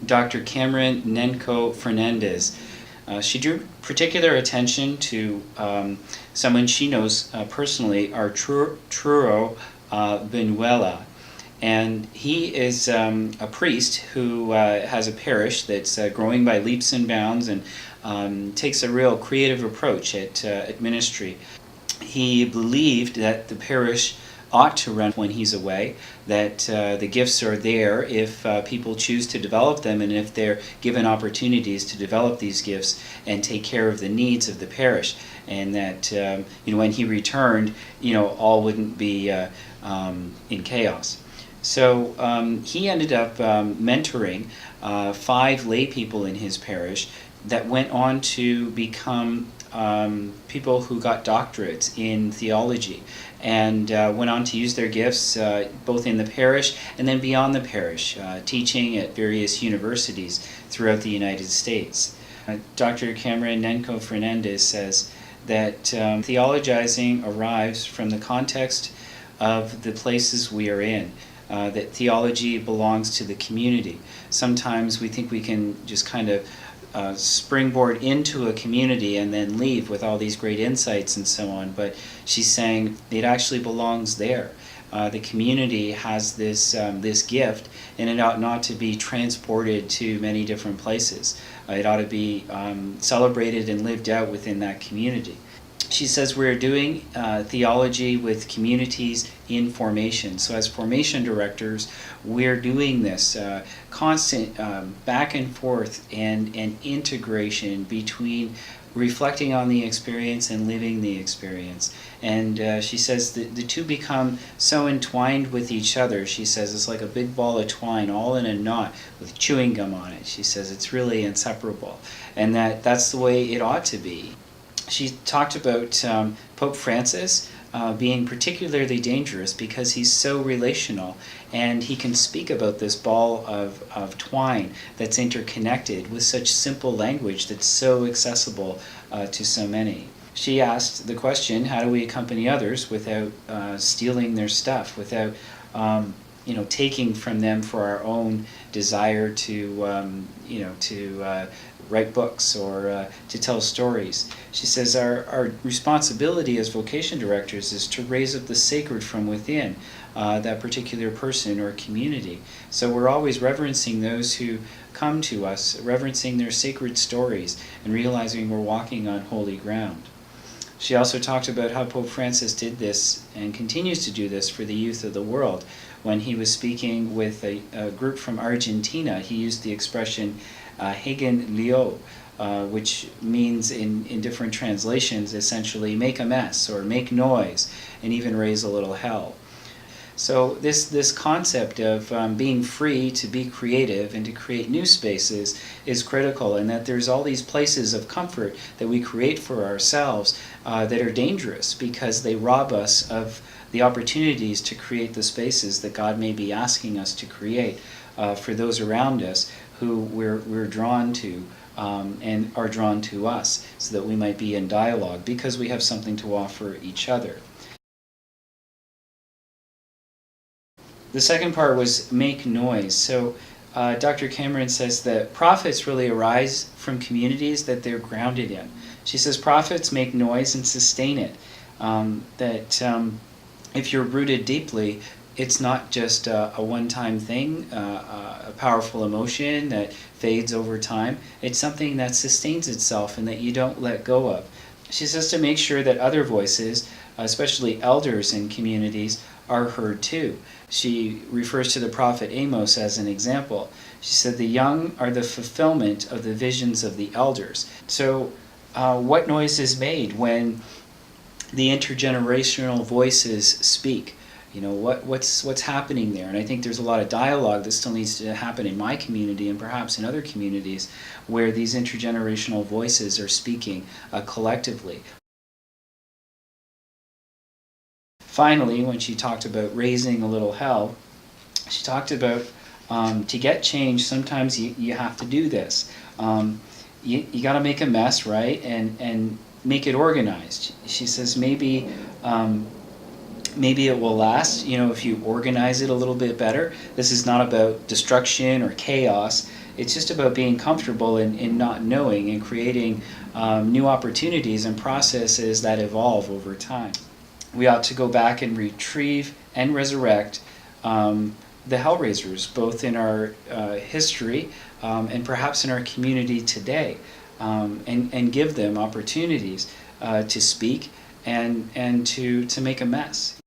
Dr. Cameron Nenko Fernandez. She drew particular attention to someone she knows personally, Arturo Benuela. And he is a priest who has a parish that's growing by leaps and bounds and takes a real creative approach at ministry. He believed that the parish ought to run when he's away, that the gifts are there if people choose to develop them and if they're given opportunities to develop these gifts and take care of the needs of the parish, and that when he returned, all wouldn't be in chaos. So he ended up mentoring 5 lay people in his parish that went on to become people who got doctorates in theology and went on to use their gifts both in the parish and then beyond the parish, teaching at various universities throughout the United States. Dr. Cameron Nenko Fernandez says that theologizing arrives from the context of the places we are in. That theology belongs to the community. Sometimes we think we can just kind of springboard into a community and then leave with all these great insights and so on, but she's saying it actually belongs there. The community has this gift, and it ought not to be transported to many different places. It ought to be celebrated and lived out within that community. She says we're doing theology with communities in formation. So as formation directors, we're doing this constant back and forth and integration between reflecting on the experience and living the experience. And she says the two become so entwined with each other. She says it's like a big ball of twine all in a knot with chewing gum on it. She says it's really inseparable, and that's the way it ought to be. She talked about Pope Francis being particularly dangerous because he's so relational, and he can speak about this ball of twine that's interconnected with such simple language that's so accessible to so many. She asked the question, how do we accompany others without stealing their stuff, without taking from them for our own desire to write books or to tell stories. She says our responsibility as vocation directors is to raise up the sacred from within that particular person or community. So we're always reverencing those who come to us, reverencing their sacred stories, and realizing we're walking on holy ground. She also talked about how Pope Francis did this and continues to do this for the youth of the world. When he was speaking with a group from Argentina, he used the expression Hagen Leo, which means in different translations essentially make a mess or make noise and even raise a little hell. So this concept of being free to be creative and to create new spaces is critical, and that there's all these places of comfort that we create for ourselves that are dangerous because they rob us of the opportunities to create the spaces that God may be asking us to create for those around us who we're drawn to and are drawn to us, so that we might be in dialogue because we have something to offer each other. The second part was make noise. So Dr. Cameron says that prophets really arise from communities that they're grounded in. She says prophets make noise and sustain it. If you're rooted deeply, it's not just a one-time thing, a powerful emotion that fades over time. It's something that sustains itself and that you don't let go of. She says to make sure that other voices, especially elders in communities, are heard too. She refers to the prophet Amos as an example. She said the young are the fulfillment of the visions of the elders. So what noise is made when the intergenerational voices speak? What's happening there? And I think there's a lot of dialogue that still needs to happen in my community and perhaps in other communities where these intergenerational voices are speaking collectively. Finally, when she talked about raising a little hell, she talked about to get change, sometimes you have to do this. You got to make a mess, right? And make it organized. She says maybe it will last, if you organize it a little bit better. This is not about destruction or chaos. It's just about being comfortable in not knowing and creating new opportunities and processes that evolve over time. We ought to go back and retrieve and resurrect the Hellraisers, both in our history and perhaps in our community today, and give them opportunities to speak and to make a mess.